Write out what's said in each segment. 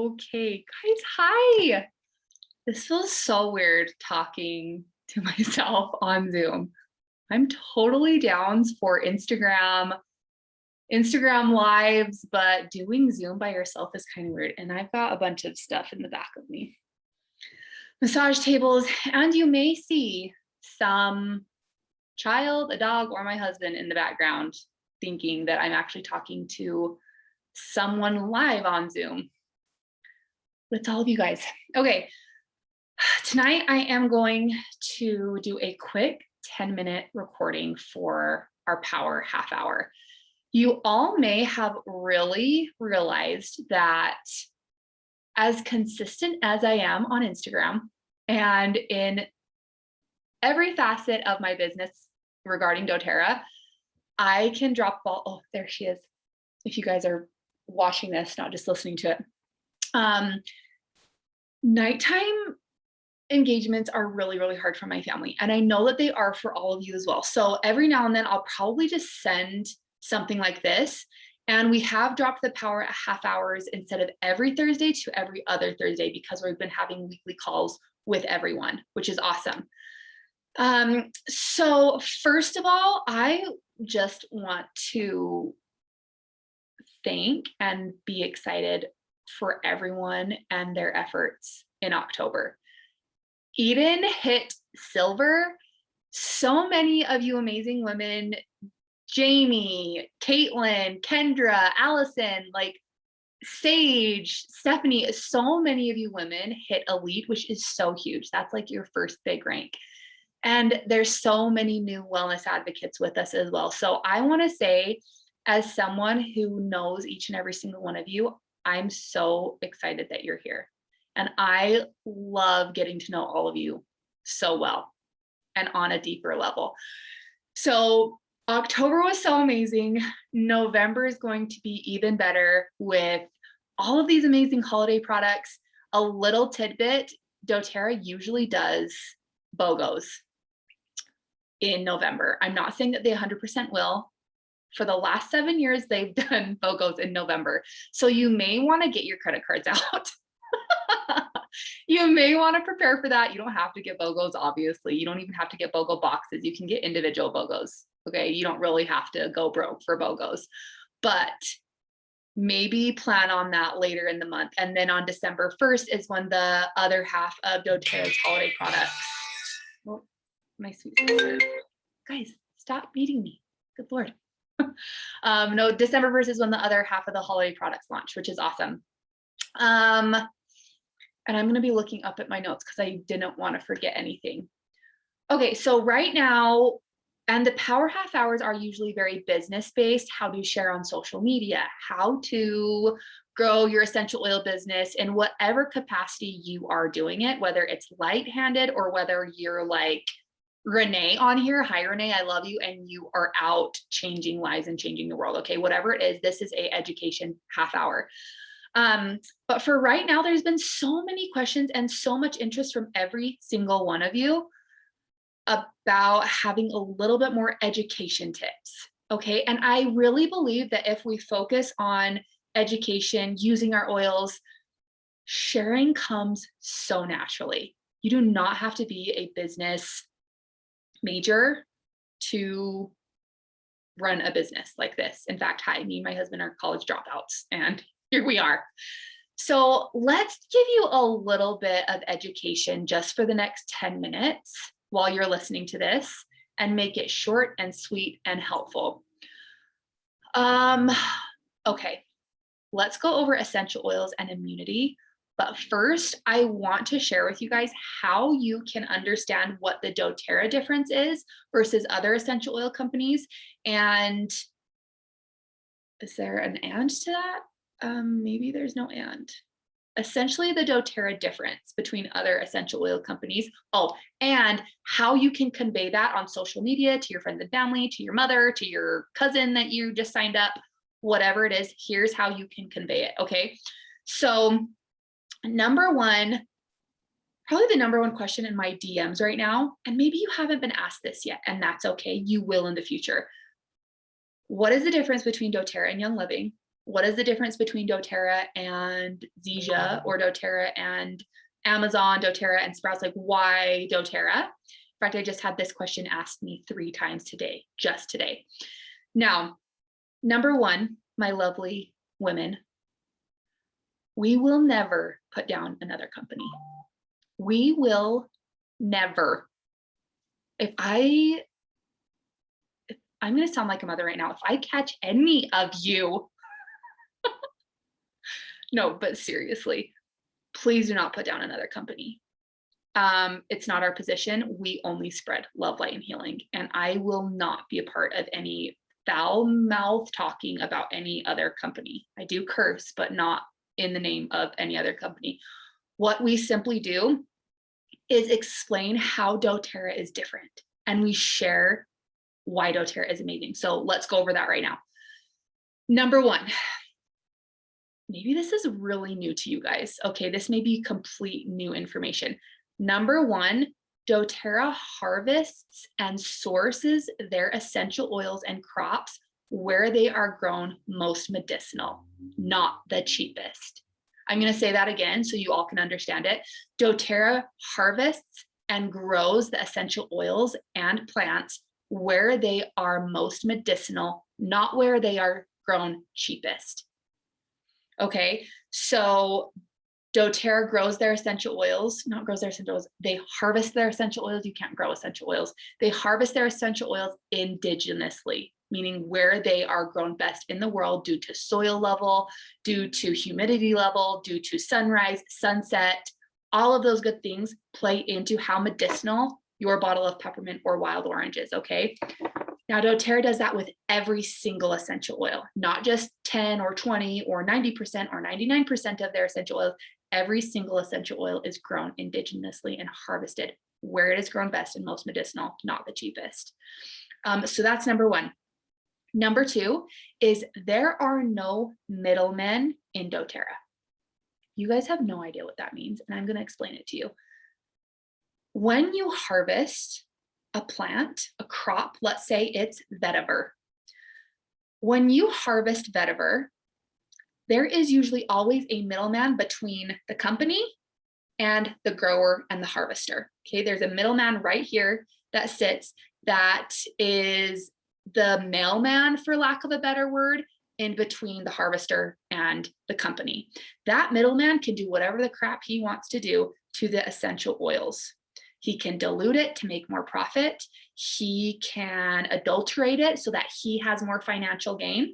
Okay, guys, hi. This feels so weird talking to myself on Zoom. I'm totally down for Instagram lives, but doing Zoom by yourself is kind of weird. And I've got a bunch of stuff in the back of me. Massage tables, and you may see some child, a dog, or my husband in the background thinking that I'm actually talking to someone live on Zoom. But it's all of you guys. Okay, tonight I am going to do a quick 10-minute recording for our power half hour. You all may have really realized that as consistent as I am on Instagram and in every facet of my business regarding doTERRA, I can drop ball. Oh, there she is. If you guys are watching this, not just listening to it. Nighttime engagements are really, really hard for my family. And I know that they are for all of you as well. So every now and then I'll probably just send something like this. And we have dropped the power at half hours instead of every Thursday to every other Thursday because we've been having weekly calls with everyone, which is awesome. So first of all, I just want to thank and be excited for everyone and their efforts in October. Eden hit silver. So many of you amazing women, Jamie, Caitlin, Kendra, Allison, like Sage, Stephanie, so many of you women hit elite, which is so huge. That's like your first big rank. And there's so many new wellness advocates with us as well. So I want to say, as someone who knows each and every single one of you, I'm so excited that you're here. And I love getting to know all of you so well and on a deeper level. So October was so amazing. November is going to be even better with all of these amazing holiday products. A little tidbit, doTERRA usually does BOGOs in November. I'm not saying that they 100% will. For the last 7 years, they've done BOGOs in November. So you may want to get your credit cards out. You may want to prepare for that. You don't have to get BOGOs, obviously. You don't even have to get BOGO boxes. You can get individual BOGOs. Okay, you don't really have to go broke for BOGOs, but maybe plan on that later in the month. And then on December 1st is when the other half of doTERRA's holiday products. Oh, my sweet sister. Guys, stop beating me. Good Lord. No, December 1st is when the other half of the holiday products launch, which is awesome. And I'm going to be looking up at my notes because I didn't want to forget anything. Okay, so right now, and the power half hours are usually very business based. How to share on social media, how to grow your essential oil business in whatever capacity you are doing it, whether it's light-handed or whether you're like Renee on here. Hi, Renee, I love you. And you are out changing lives and changing the world. Okay, whatever it is, this is a education half hour. But for right now, there's been so many questions and so much interest from every single one of you about having a little bit more education tips. Okay, and I really believe that if we focus on education, using our oils, sharing comes so naturally. You do not have to be a business major to run a business like this. In fact, hi, me and my husband are college dropouts, and here we are. So let's give you a little bit of education just for the next 10 minutes while you're listening to this and make it short and sweet and helpful. Okay, let's go over essential oils and immunity. But first, I want to share with you guys how you can understand what the doTERRA difference is versus other essential oil companies. And is there an and to that? Maybe there's no and. Essentially, the doTERRA difference between other essential oil companies. Oh, and how you can convey that on social media to your friends and family, to your mother, to your cousin that you just signed up, whatever it is, here's how you can convey it, okay? So number one, probably the number one question in my DMs right now, and maybe you haven't been asked this yet, and that's okay, you will in the future. What is the difference between doTERRA and Young Living? What is the difference between doTERRA and Zija, or doTERRA and Amazon, doTERRA and Sprouts? Like, why doTERRA? In fact, I just had this question asked me 3 times today, just today. Now, number one, my lovely women, we will never put down another company. We will never. I'm going to sound like a mother right now. If I catch any of you, no, but seriously, please do not put down another company. It's not our position. We only spread love, light, and healing. And I will not be a part of any foul mouth talking about any other company. I do curse, but not in the name of any other company. What we simply do is explain how doTERRA is different, and we share why doTERRA is amazing. So let's go over that right now. Number one, maybe this is really new to you guys. Okay, this may be complete new information. Number one, doTERRA harvests and sources their essential oils and crops where they are grown most medicinal, not the cheapest. I'm going to say that again so you all can understand it. doTERRA harvests and grows the essential oils and plants where they are most medicinal, not where they are grown cheapest. Okay, so doTERRA grows their essential oils, not grows their essential oils, they harvest their essential oils. You can't grow essential oils. They harvest their essential oils indigenously, meaning where they are grown best in the world due to soil level, due to humidity level, due to sunrise, sunset. All of those good things play into how medicinal your bottle of peppermint or wild orange is, okay? Now, doTERRA does that with every single essential oil, not just 10 or 20 or 90% or 99% of their essential oils. Every single essential oil is grown indigenously and harvested where it is grown best and most medicinal, not the cheapest. So that's number one. Number two is there are no middlemen in doTERRA. You guys have no idea what that means, and I'm going to explain it to you. When you harvest a plant, a crop, let's say it's vetiver. When you harvest vetiver, there is usually always a middleman between the company and the grower and the harvester. Okay, there's a middleman right here that sits, that is the mailman, for lack of a better word, in between the harvester and the company. That middleman can do whatever the crap he wants to do to the essential oils. He can dilute it to make more profit. He can adulterate it so that he has more financial gain.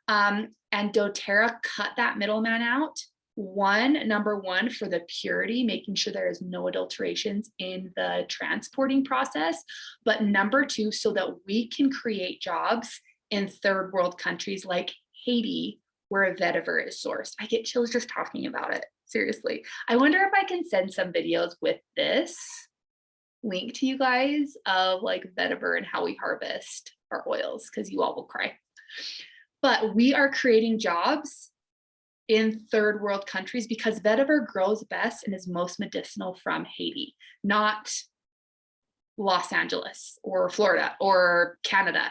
And doTERRA cut that middleman out. Number one, for the purity, making sure there is no adulterations in the transporting process. But number two, so that we can create jobs in third world countries like Haiti, where vetiver is sourced. I get chills just talking about it. Seriously. I wonder if I can send some videos with this link to you guys of like vetiver and how we harvest our oils, because you all will cry. But we are creating jobs in third world countries because vetiver grows best and is most medicinal from Haiti, not Los Angeles or Florida or Canada.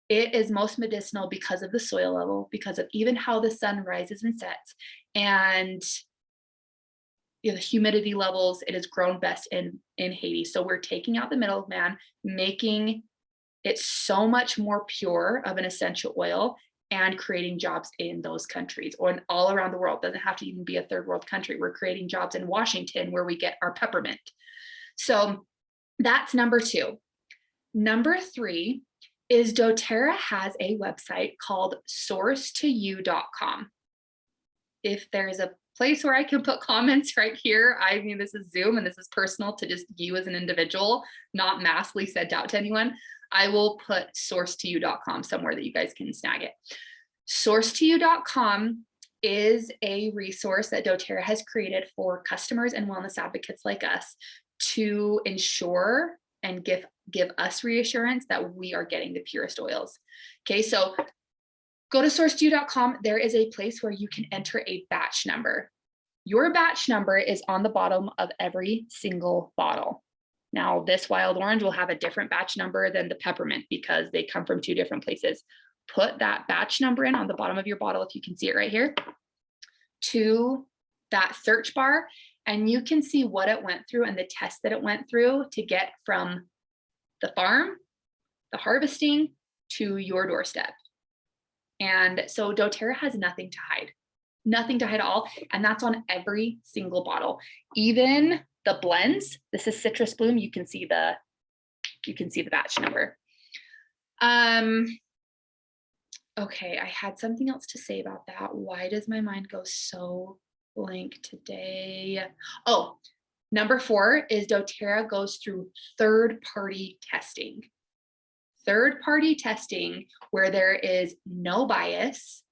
It is most medicinal because of the soil level, because of even how the sun rises and sets, and the humidity levels. It is grown best in Haiti. So we're taking out the middleman, making it so much more pure of an essential oil, and creating jobs in those countries or all around the world. Doesn't have to even be a third world country. We're creating jobs in Washington where we get our peppermint. So that's number two. Number three is doTERRA has a website called sourcetoyou.com. If there's a place where I can put comments right here, I mean, this is Zoom and this is personal to just you as an individual, not massively sent out to anyone. I will put sourcetoyou.com somewhere that you guys can snag it. Sourcetoyou.com is a resource that doTERRA has created for customers and wellness advocates like us to ensure and give us reassurance that we are getting the purest oils. Okay, so go to sourcetoyou.com. There is a place where you can enter a batch number. Your batch number is on the bottom of every single bottle. Now, this wild orange will have a different batch number than the peppermint because they come from two different places. put that batch number in on the bottom of your bottle, if you can see it right here, to that search bar, and you can see what it went through and the test that it went through to get from the farm, the harvesting, to your doorstep. And so doTERRA has nothing to hide. Nothing to hide at all. And that's on every single bottle. Even the blends, this is citrus bloom, you can see the batch number. Okay, I had something else to say about that. Why does my mind go so blank today? Oh, number 4 is doTERRA goes through third-party testing. Third-party testing where there is no bias.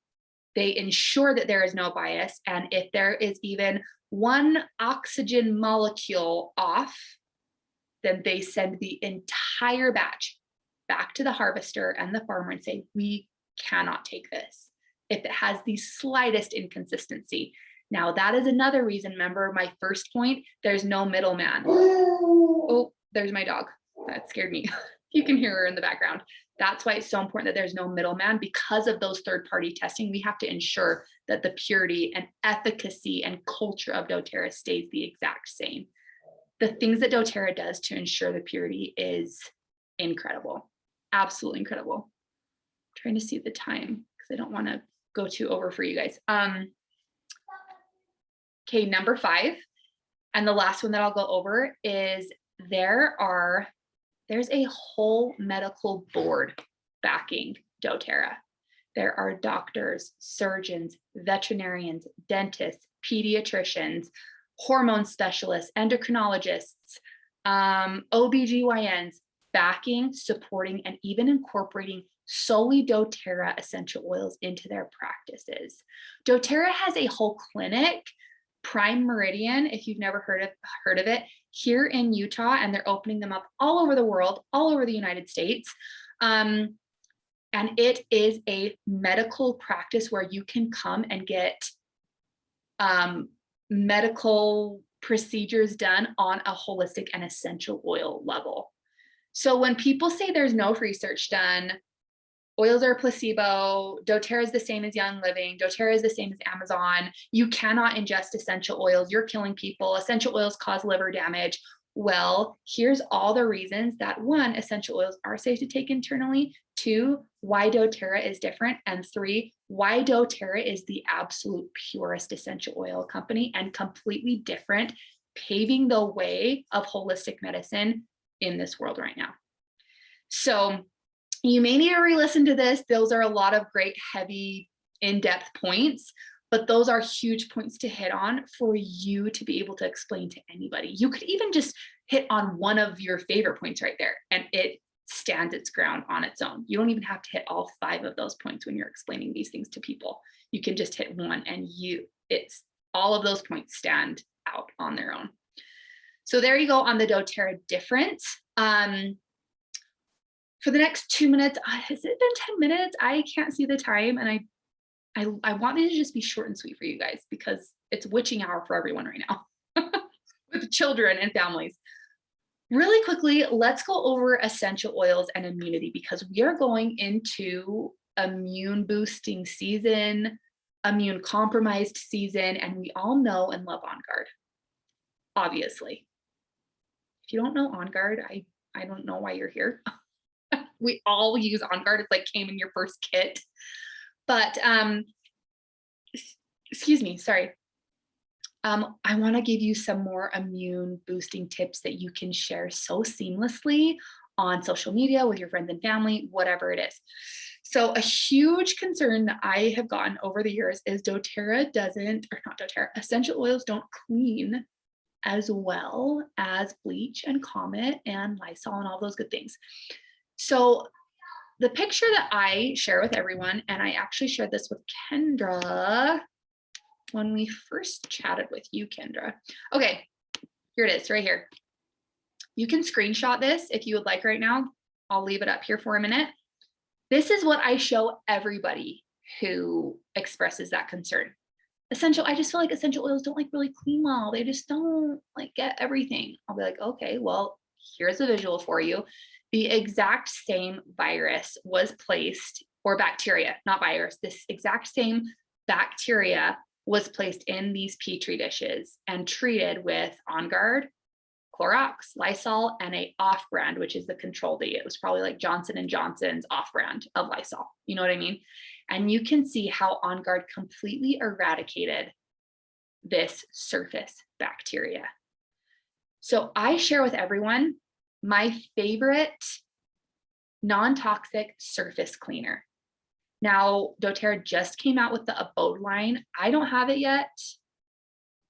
They ensure that there is no bias. And if there is even one oxygen molecule off, then they send the entire batch back to the harvester and the farmer and say, we cannot take this if it has the slightest inconsistency. Now, that is another reason, remember my first point, there's no middleman. Oh, there's my dog. That scared me. You can hear her in the background. That's why it's so important that there's no middleman. Because of those third-party testing, we have to ensure that the purity and efficacy and culture of doTERRA stays the exact same. The things that doTERRA does to ensure the purity is incredible, absolutely incredible. I'm trying to see the time because I don't want to go too over for you guys. Okay, number 5, and the last one that I'll go over is there's a whole medical board backing doTERRA. There are doctors, surgeons, veterinarians, dentists, pediatricians, hormone specialists, endocrinologists, OBGYNs backing, supporting, and even incorporating solely doTERRA essential oils into their practices. doTERRA has a whole clinic, Prime Meridian, if you've never heard of it, here in Utah, and they're opening them up all over the world, all over the United States. And it is a medical practice where you can come and get medical procedures done on a holistic and essential oil level. So when people say there's no research done, oils are a placebo, doTERRA is the same as Young Living, doTERRA is the same as Amazon, you cannot ingest essential oils, you're killing people, essential oils cause liver damage. Well, here's all the reasons that 1, essential oils are safe to take internally, 2, why doTERRA is different, and 3, why doTERRA is the absolute purest essential oil company and completely different, paving the way of holistic medicine in this world right now. So you may need to re-listen to this. Those are a lot of great, heavy, in-depth points, but those are huge points to hit on for you to be able to explain to anybody. You could even just hit on one of your favorite points right there, and it stands its ground on its own. You don't even have to hit all 5 of those points when you're explaining these things to people. You can just hit one, and it's all of those points stand out on their own. So there you go on the doTERRA difference. For the next 2 minutes, has it been 10 minutes? I can't see the time, and I want it to just be short and sweet for you guys because it's witching hour for everyone right now with children and families. Really quickly, let's go over essential oils and immunity because we are going into immune boosting season, immune compromised season, and we all know and love On Guard, obviously. If you don't know On Guard, I don't know why you're here. We all use On Guard. It's like came in your first kit. But excuse me, sorry. I want to give you some more immune boosting tips that you can share so seamlessly on social media with your friends and family, whatever it is. So a huge concern that I have gotten over the years is essential oils don't clean as well as bleach and Comet and Lysol and all those good things. So the picture that I share with everyone, and I actually shared this with Kendra when we first chatted with you, Kendra. Okay, here it is right here. You can screenshot this if you would like right now. I'll leave it up here for a minute. This is what I show everybody who expresses that concern. I just feel like essential oils don't like really clean well. They just don't like get everything. I'll be like, okay, well, here's a visual for you. The exact same virus was placed or bacteria, not virus. This exact same bacteria was placed in these Petri dishes and treated with On Guard, Clorox, Lysol, and a off brand, which is the control D. It was probably like Johnson & Johnson's off brand of Lysol. You know what I mean? And you can see how On Guard completely eradicated this surface bacteria. So I share with everyone my favorite non-toxic surface cleaner. Now, doTERRA just came out with the Abode line. I don't have it yet,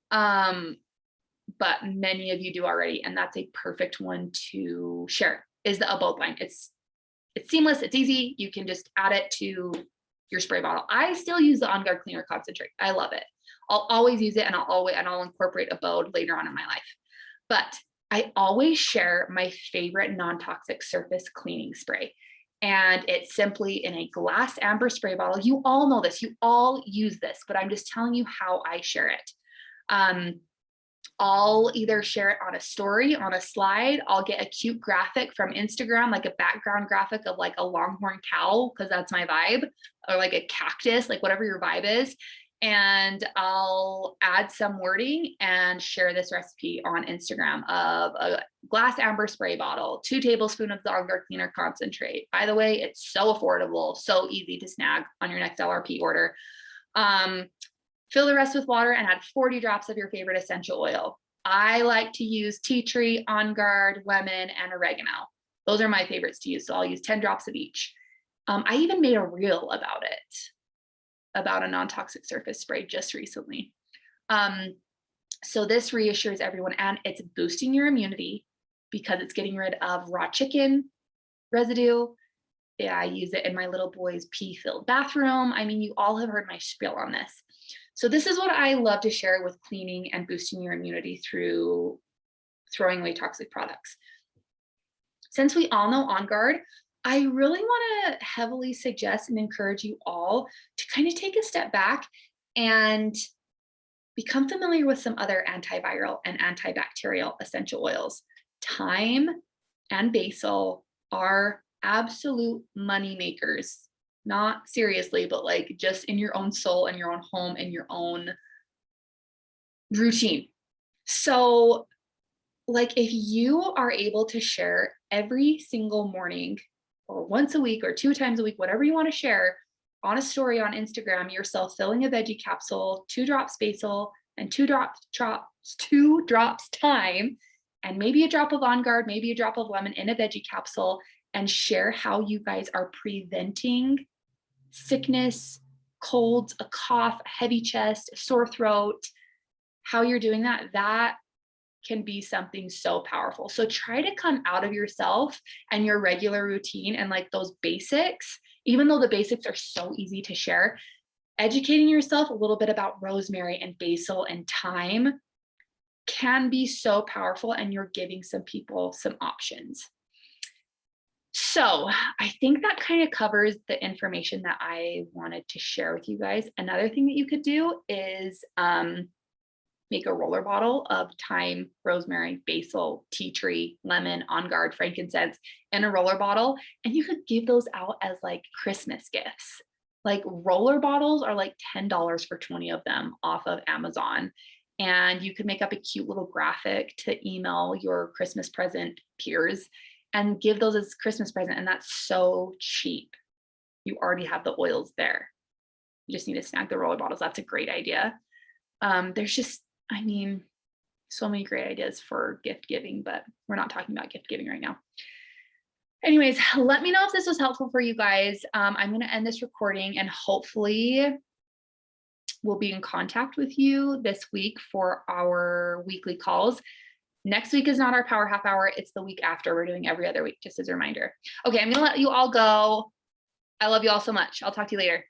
but many of you do already, and that's a perfect one to share, is the Abode line. It's seamless, it's easy. You can just add it to your spray bottle. I still use the On Guard Cleaner Concentrate. I love it. I'll always use it, and I'll incorporate Abode later on in my life. But I always share my favorite non-toxic surface cleaning spray. And it's simply in a glass amber spray bottle. You all know this, you all use this, but I'm just telling you how I share it. I'll either share it on a story, on a slide. I'll get a cute graphic from Instagram, like a background graphic of like a longhorn cow, because that's my vibe, or like a cactus, like whatever your vibe is. And I'll add some wording and share this recipe on Instagram of a glass amber spray bottle, 2 tablespoons of the On Guard Cleaner Concentrate. By the way, it's so affordable, so easy to snag on your next LRP order. Fill the rest with water and add 40 drops of your favorite essential oil. I like to use tea tree, On Guard, lemon, and oregano. Those are my favorites to use, so I'll use 10 drops of each. I even made a reel about it, about a non-toxic surface spray just recently. So this reassures everyone, and it's boosting your immunity because it's getting rid of raw chicken residue. Yeah, I use it in my little boy's pee-filled bathroom. I mean, you all have heard my spiel on this. So this is what I love to share with cleaning and boosting your immunity through throwing away toxic products. Since we all know On Guard, I really want to heavily suggest and encourage you all to kind of take a step back and become familiar with some other antiviral and antibacterial essential oils. Thyme and basil are absolute money makers. Not seriously, but like just in your own soul and your own home and your own routine. So like if you are able to share every single morning or once a week or 2 times a week, whatever you want to share on a story on Instagram, yourself filling a veggie capsule, 2 drops basil and 2 drops thyme, and maybe a drop of On Guard, maybe a drop of lemon in a veggie capsule, and share how you guys are preventing sickness, colds, a cough, a heavy chest, a sore throat, how you're doing that, that can be something so powerful. So try to come out of yourself and your regular routine and like those basics, even though the basics are so easy to share, educating yourself a little bit about rosemary and basil and thyme can be so powerful, and you're giving some people some options. So I think that kind of covers the information that I wanted to share with you guys. Another thing that you could do is make a roller bottle of thyme, rosemary, basil, tea tree, lemon, On Guard, frankincense in a roller bottle. And you could give those out as like Christmas gifts. Like roller bottles are like $10 for 20 of them off of Amazon. And you could make up a cute little graphic to email your Christmas present peers and give those as Christmas present. And that's so cheap. You already have the oils there. You just need to snag the roller bottles. That's a great idea. There's just, I mean, so many great ideas for gift giving, but we're not talking about gift giving right now. Anyways, let me know if this was helpful for you guys. I'm going to end this recording, and hopefully we'll be in contact with you this week for our weekly calls. Next week is not our Power Half Hour. It's the week after. We're doing every other week, just as a reminder. Okay, I'm going to let you all go. I love you all so much. I'll talk to you later.